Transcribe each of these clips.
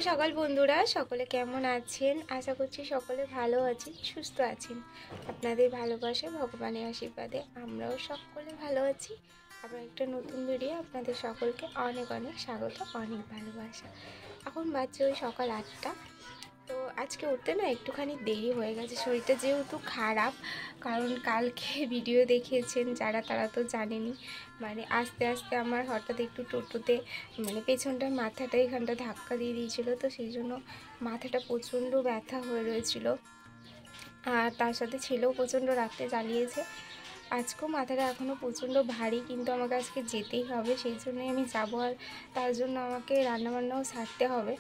সকাল বন্ধুরা, সকলে কেমন আছেন? আশা করছি সকলে ভালো আছেন, সুস্থ আছেন। আপনাদের ভালোবাসায়, ভগবানের আশীর্বাদে আমরাও সকলে ভালো আছি। আবার একটা নতুন ভিডিও আপনাদের সকলকে অনেক অনেক স্বাগত, অনেক ভালোবাসা। এখন বাজছে ওই সকাল 8টা। তো আজকে উঠতে না একটুখানি দেরি হয়ে গেছে, শরীরটা যেহেতু খারাপ। কারণ কালকে ভিডিও দেখিয়েছেন যারা, তারা তো জানেনই। মানে আস্তে আস্তে আমার হঠাৎ একটু টোটোতে পেছনটা মাথাটা এখানটা ধাক্কা দিয়ে দিয়েছিল, তো সেই জন্য মাথাটা প্রচণ্ড ব্যথা হয়ে রয়েছিল। আর তার সাথে ছেলেও প্রচণ্ড রাত্রে জ্বালিয়েছে। আজকেও মাথাটা এখনও প্রচণ্ড ভারী, কিন্তু আমাকে আজকে যেতেই হবে, সেই জন্যই আমি যাবো। আর তার জন্য আমাকে রান্নাবান্নাও সারতে হবে।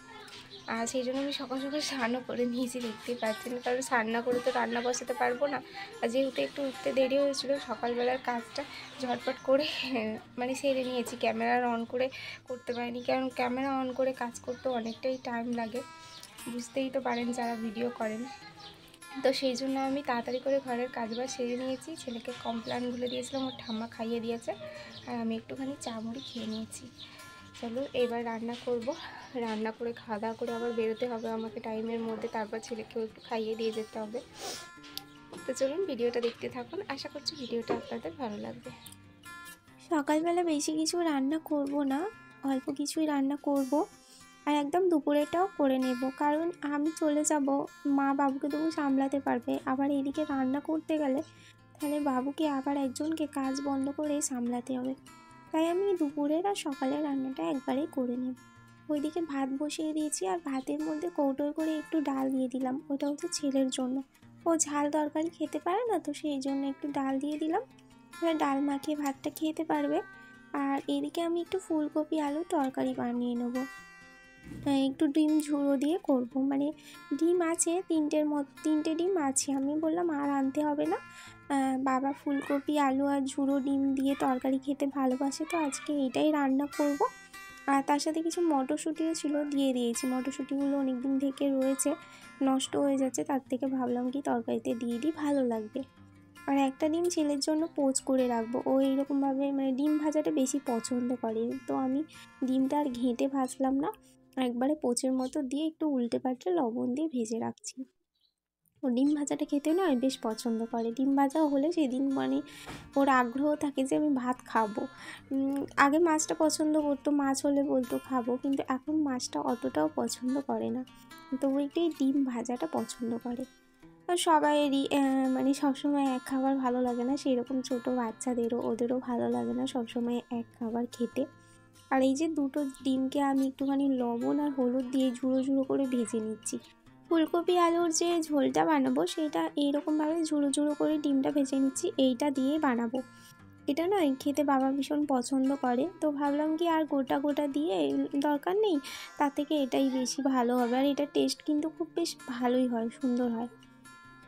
আর সেই জন্য আমি সকাল সকাল স্নানও করে নিয়েছি, দেখতেই পাচ্ছেন। কারণ স্নান না করে তো রান্না বসাতে পারবো না। আর যেহেতু একটু উঠতে দেরি হয়েছিল, সকালবেলার কাজটা ঝটপট করে সেরে নিয়েছি। ক্যামেরা অন করে করতে পারিনি, কারণ ক্যামেরা অন করে কাজ করতে অনেকটাই টাইম লাগে, বুঝতেই তো পারেন যারা ভিডিও করেন। তো সেই জন্য আমি তাড়াতাড়ি করে ঘরের কাজবাজ সেরে নিয়েছি। ছেলেকে কমপ্লেন ভুলে দিয়েছিলাম, ওর ঠাম্মা খাইয়ে দিয়েছে। আর আমি একটুখানি চা মুড়ি খেয়ে নিয়েছি। চলো এবার রান্না করব। রান্না করে খাওয়া দাওয়া করে আবার বেরোতে হবে আমাকে টাইমের মধ্যে, তারপর ছেলেকেও একটু খাইয়ে দিয়ে যেতে হবে। তো চলুন ভিডিওটা দেখতে থাকুন, আশা করছি ভিডিওটা আপনাদের ভালো লাগবে। সকালবেলা বেশি কিছু রান্না করব না, অল্প কিছুই রান্না করব। আর একদম দুপুরেটাও করে নেব, কারণ আমি চলে যাব, মা বাবুকে তবু সামলাতে পারবে। আবার এদিকে রান্না করতে গেলে তাহলে বাবুকে আবার একজনকে কাজ বন্ধ করে সামলাতে হবে। তাই আমি দুপুরের আর সকালের রান্নাটা একবারেই করে নেব। ওইদিকে ভাত বসিয়ে দিয়েছি, আর ভাতের মধ্যে কৌটোয় করে একটু ডাল দিয়ে দিলাম। ওটা হচ্ছে ছেলের জন্য, ও ঝাল তরকারি খেতে পারে না, তো সেই জন্য একটু ডাল দিয়ে দিলাম। ডাল মাখিয়ে ভাতটা খেতে পারবে। আর এদিকে আমি একটু ফুলকপি আলু তরকারি বানিয়ে নেব, একটু ডিম ঝুড়ো দিয়ে করব। ডিম আছে তিনটে ডিম আছে, আমি বললাম আর আনতে হবে না। বাবা ফুলকপি আলু আর ঝুড়ো ডিম দিয়ে তরকারি খেতে ভালোবাসে, তো আজকে এইটাই রান্না করব। আর তার সাথে কিছু মটরশুঁটিও ছিল, দিয়ে দিয়েছি। মটরশুঁটিগুলো অনেক দিন থেকে রয়েছে, নষ্ট হয়ে যাচ্ছে, তার থেকে ভাবলাম কি তরকারিতে দিয়ে দিই, ভালো লাগবে। আর একটা ডিম ছেলের জন্য পোচ করে রাখবো, ও এইরকমভাবে ডিম ভাজাটা বেশি পছন্দ করে। তো আমি ডিমটা আর ঘেঁটে ভাজলাম না, একবারে পোচের মতো দিয়ে একটু উল্টে পাল্টে লবণ দিয়ে ভেজে রাখছি। ও ডিম ভাজাটা খেতে নয় বেশ পছন্দ করে। ডিম ভাজা হলে সেদিন ওর আগ্রহ থাকে যে আমি ভাত খাবো। আগে মাছটা পছন্দ করতো, মাছ হলে বলতো খাবো, কিন্তু এখন মাছটা অতটাও পছন্দ করে না, তো ওইটাই ডিম ভাজাটা পছন্দ করে। সবাইয়েরই সবসময় এক খাবার ভালো লাগে না, সেই রকম ছোটো বাচ্চাদেরও, ওদেরও ভালো লাগে না সবসময় এক খাবার খেতে। আর এই যে দুটো ডিমকে আমি একটুখানি লবণ আর হলুদ দিয়ে ঝুড়ো ঝুড়ো করে ভেজে নিচ্ছি। ফুলকপি আলুর যে ঝোলটা বানাবো সেটা এইরকমভাবে ঝুড়ো ঝুড়ো করে ডিমটা ভেজে নিচ্ছি, এইটা দিয়েই বানাবো। এটা নয় খেতে বাবা ভীষণ পছন্দ করে, তো ভাবলাম কি আর গোটা গোটা দিয়ে দরকার নেই, তার থেকে এটাই বেশি ভালো হবে। আর এটার টেস্ট কিন্তু খুব বেশ ভালোই হয়, সুন্দর হয়।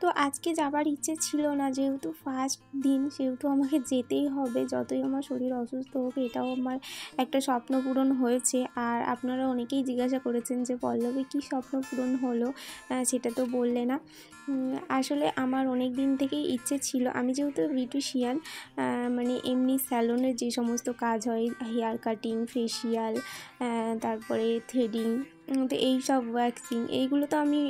তো আজকে যাবার ইচ্ছে ছিল না, যেহেতু ফার্স্ট দিন, সেহেতু আমাকে যেতেই হবে, যতই আমার শরীর অসুস্থ হোক। এটাও আমার একটা স্বপ্ন পূরণ হয়েছে। আর আপনারা অনেকেই জিজ্ঞাসা করেছেন যে পল্লবী কী স্বপ্ন পূরণ হলো, সেটা তো বললে না। আসলে আমার অনেক দিন থেকেই ইচ্ছে ছিল, আমি যেহেতু বিউটিশিয়ান, এমনি স্যালনের যে সমস্ত কাজ হয়, হেয়ার কাটিং, ফেসিয়াল, তারপরে থ্রেডিং, তো এই সব ওয়্যাক্সিং, এইগুলো তো আমি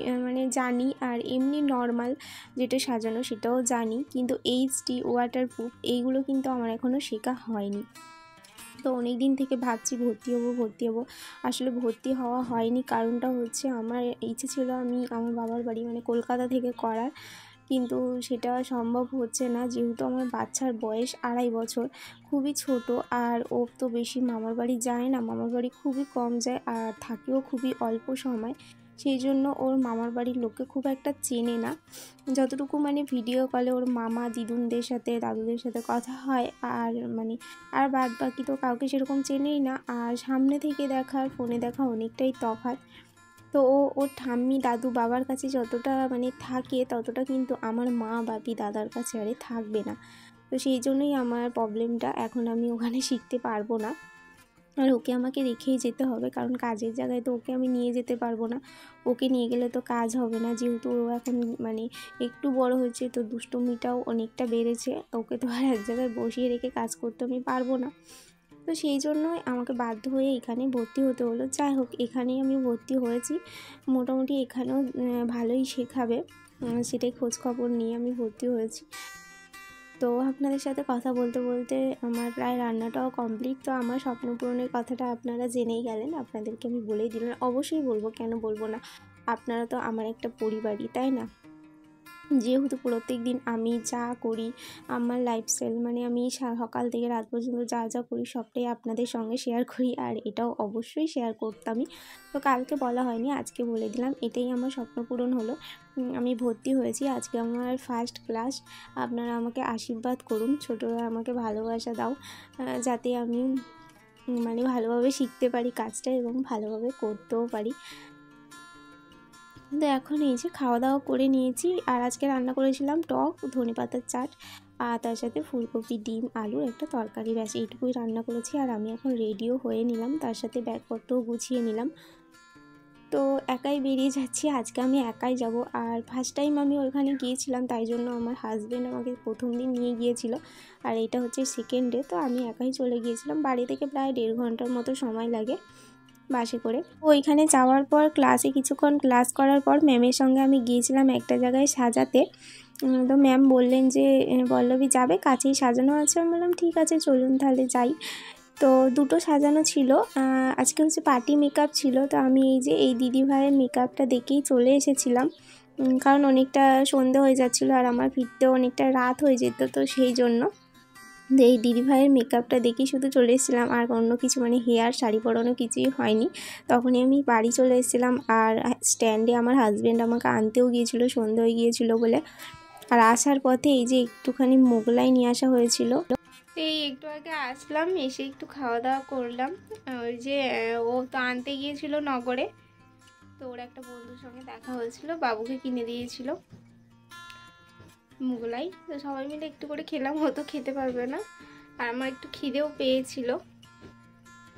জানি। আর এমনি নর্মাল যেটা সাজানো সেটাও জানি, কিন্তু এইচডি ওয়াটারপ্রুফ এইগুলো কিন্তু আমার এখনও শেখা হয়নি। তো অনেক দিন থেকে ভাবছি ভর্তি হবো। আসলে ভর্তি হওয়া হয়নি, কারণটা হচ্ছে আমার ইচ্ছে ছিল আমি আমার বাবার বাড়ি কলকাতা থেকে করার, কিন্তু সেটা সম্ভব হচ্ছে না, যেহেতু আমার বাচ্চার বয়স 2.5 বছর, খুবই ছোট। আর ও তো বেশি মামার বাড়ি যায় না, মামার বাড়ি খুবই কম যায়, আর থাকেও খুবই অল্প সময়। সেই জন্য ওর মামার বাড়ির লোককে খুব একটা চেনে না, যতটুকু ভিডিও কলে ওর মামা দিদুনদের সাথে দাদুদের সাথে কথা হয়, আর আর বাদ বাকি তো কাউকে সেরকম চেনেই না। আর সামনে থেকে দেখা আর ফোনে দেখা অনেকটাই তফাৎ। তো ওর ঠাম্মি দাদু বাবার কাছে যতটা থাকে, ততটা কিন্তু আমার মা বাপি দাদার কাছে আরে থাকবে না। তো সেই জন্যই আমার প্রবলেমটা, এখন আমি ওখানে শিখতে পারবো না, আর ওকে আমাকে রেখেই যেতে হবে, কারণ কাজের জায়গায় তো ওকে আমি নিয়ে যেতে পারবো না। ওকে নিয়ে গেলে তো কাজ হবে না, যেহেতু ও এখন একটু বড় হয়েছে, তো দুষ্টুমিটাও অনেকটা বেড়েছে, ওকে তো আর এক জায়গায় বসিয়ে রেখে কাজ করতে আমি পারবো না। তো সেই জন্যই আমাকে বাধ্য হয়ে এখানে ভর্তি হতে হলো। যাই হোক, এখানেই আমি ভর্তি হয়েছি। মোটামুটি এখানেও ভালোই শেখাবে, সেটাই খোঁজখবর নিয়ে আমি ভর্তি হয়েছি। তো আপনাদের সাথে কথা বলতে বলতে আমার প্রায় রান্নাটাও কমপ্লিট। তো আমার স্বপ্ন পূরণের কথাটা আপনারা জেনেই গেলেন, আপনাদেরকে আমি বলেই দিলাম। অবশ্যই বলবো, কেন বলবো না, আপনারা তো আমার একটা পরিবারই, তাই না? যেহেতু প্রত্যেক দিন আমি যা করি, আমার লাইফস্টাইল মানে আমি সকাল থেকে রাত পর্যন্ত যা যা করি সবটাই আপনাদের সঙ্গে শেয়ার করি, আর এটাও অবশ্যই শেয়ার করতামই। তো কালকে বলা হয়নি, আজকে বলে দিলাম। এটাই আমার স্বপ্ন পূরণ হলো। আমি ভর্তি হয়েছি, আজকে আমার ফার্স্ট ক্লাস। আপনারা আমাকে আশীর্বাদ করুন, ছোটরা আমাকে ভালোবাসা দাও, যাতে আমি মানে ভালোভাবে শিখতে পারি কাজটা এবং ভালোভাবে করতেও পারি। তো এখন এই যে খাওয়া দাওয়া করে নিয়েছি, আর আজকে রান্না করেছিলাম টক ধনেপাতার চাট, আর তার সাথে ফুলকপি ডিম আলুর একটা তরকারি, ব্যাস এইটুকুই রান্না করেছি। আর আমি এখন রেডিও হয়ে নিলাম, তার সাথে ব্যাগপত্রও গুছিয়ে নিলাম। তো একাই বেরিয়ে যাচ্ছি, আজকে আমি একাই যাব। আর ফার্স্ট টাইম আমি ওইখানে গিয়েছিলাম, তাই জন্য আমার হাজব্যান্ড আমাকে প্রথম দিন নিয়ে গিয়েছিল, আর এটা হচ্ছে সেকেন্ড ডে। তো আমি একাই চলে গিয়েছিলাম, বাড়ি থেকে প্রায় 1.5 ঘন্টার মতো সময় লাগে বাসে করে। ওইখানে যাওয়ার পর ক্লাসে কিছুক্ষণ ক্লাস করার পর ম্যামের সঙ্গে আমি গিয়েছিলাম একটা জায়গায় সাজাতে। তো ম্যাম বললেন যে পল্লবী যাবে, কাছেই সাজানো আছে। আমি বললাম ঠিক আছে, চলুন তাহলে যাই। তো দুটো সাজানো ছিল, আজকে হচ্ছে পার্টি মেকআপ ছিল। তো আমি এই যে এই দিদিভাইয়ের মেকআপটা দেখেই চলে এসেছিলাম, কারণ অনেকটা সন্ধে হয়ে যাচ্ছিলো আর আমার ফিরতেও অনেকটা রাত হয়ে যেত। তো সেই জন্য এই দিদিভাইয়ের মেকআপটা দেখেই শুধু চলে এসেছিলাম, আর অন্য কিছু মানে হেয়ার শাড়ি পরানো কিছুই হয়নি। তখনই আমি বাড়ি চলে এসেছিলাম, আর স্ট্যান্ডে আমার হাজব্যান্ড আমাকে আনতেও গিয়েছিলো, সন্ধে হয়ে গিয়েছিলো বলে। আর আসার পথে এই যে একটুখানি মোগলাই নিয়ে আসা হয়েছিল। এই একটু আগে আসলাম, এসে একটু খাওয়া দাওয়া করলাম। ওই যে ও তো আনতে গিয়েছিল নগরে, তো ওর একটা বন্ধুর সঙ্গে দেখা হয়েছিল, বাবুকে কিনে দিয়েছিল মোগলাই। তো সবাই মিলে একটু করে খেলাম, ও তো খেতে পারবে না, আর আমার একটু খিদেও পেয়েছিল,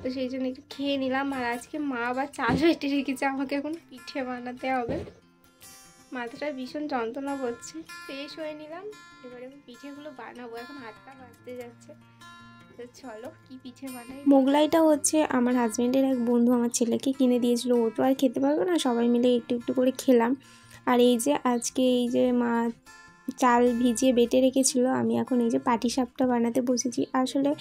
তো সেই জন্য একটু খেয়ে নিলাম। আর আজকে মা আবার চাল বেটে রেখেছে, আমাকে এখন পিঠে বানাতে হবে। মাথাটা ভীষণ যন্ত্রণা করছে। ফ্রেশ হয়ে নিলাম, এবারে আমি পিঠেগুলো বানাবো। এখন 8টা বাজতে যাচ্ছে, তো চলো কি পিঠে বানাই। মোগলাইটা হচ্ছে আমার হাজব্যান্ডের এক বন্ধু আমার ছেলেকে কিনে দিয়েছিল, ও তো আর খেতে পারবে না, সবাই মিলে একটু একটু করে খেলাম। আর এই যে আজকে এই যে মা চাল ভিজিয়ে বেটে রেখেছিল, আমি এখন এই যে পাটিসাপটা বানাতে বসেছি। আসলে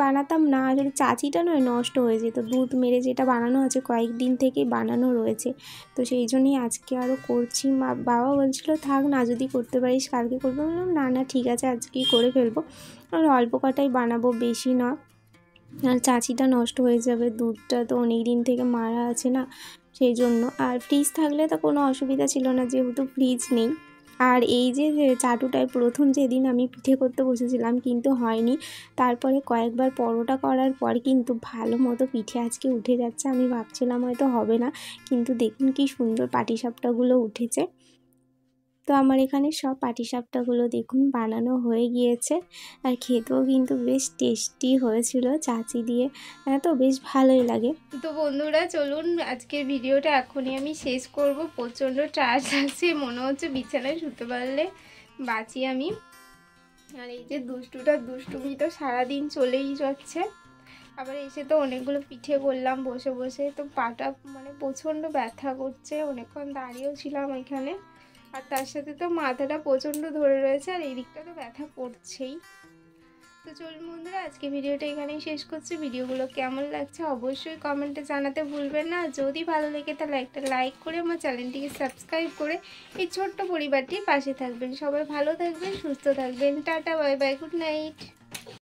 বানাতাম না, আসলে চাচিটা নয় নষ্ট হয়ে যেত, দুধ মেরে যেটা বানানো আছে কয়েকদিন থেকেই বানানো রয়েছে, তো সেই জন্যই আজকে আরও করছি। বাবা বলছিল থাক না, যদি করতে পারিস কালকে করবো। বললাম না না ঠিক আছে, আজকেই করে ফেলবো, আর অল্প কটাই বানাবো, বেশি না, আর চাচিটা নষ্ট হয়ে যাবে, দুধটা তো অনেক দিন থেকে মারা আছে না, সেই জন্য। আর ফ্রিজ থাকলে তো কোনো অসুবিধা ছিল না, যেহেতু ফ্রিজ নেই। আর এই যে চাটুটায় প্রথম যেদিন আমি পিঠে করতে বসেছিলাম কিন্তু হয়নি, তারপরে কয়েকবার পরোটা করার পর কিন্তু ভালো মতো পিঠে আজকে উঠে যাচ্ছে। আমি ভাবছিলাম হয়তো হবে না, কিন্তু দেখুন কি সুন্দর পাটিসাপটাগুলো উঠেছে। তো আমার এখানে সব পাটিসাপটাগুলো দেখুন বানানো হয়ে গিয়েছে, আর খেতেও কিন্তু বেশ টেস্টি হয়েছিল চাচি দিয়ে, তো বেশ ভালোই লাগে। তো বন্ধুরা চলুন, আজকের ভিডিওটা এখনই আমি শেষ করব। প্রচণ্ড টায়ার্ড লাগছে, মনে হচ্ছে বিছানায় শুতে পারলে বাঁচি আমি। আর এই যে দুষ্টুমি তো সারাদিন চলেই যাচ্ছে। আবার এসে তো অনেকগুলো পিঠে করলাম বসে বসে, তো পাটা মানে প্রচণ্ড ব্যথা করছে, অনেকক্ষণ দাঁড়িয়েও ছিলাম এখানে। আর তার সাথে তো মাথাটা প্রচণ্ড ধরে রয়েছে, আর এই দিকটা তো ব্যথা করছেই। তো চলুন বন্ধুরা, আজকে ভিডিওটা এখানেই শেষ করছি। ভিডিওগুলো কেমন লাগছে অবশ্যই কমেন্টে জানাতে ভুলবেন না। যদি ভালো লেগে তাহলে একটা লাইক করে আমার চ্যানেলটিকে সাবস্ক্রাইব করে এই ছোট্ট পরিবারটির পাশে থাকবেন। সবাই ভালো থাকবেন, সুস্থ থাকবেন। Tata, bye bye, good night.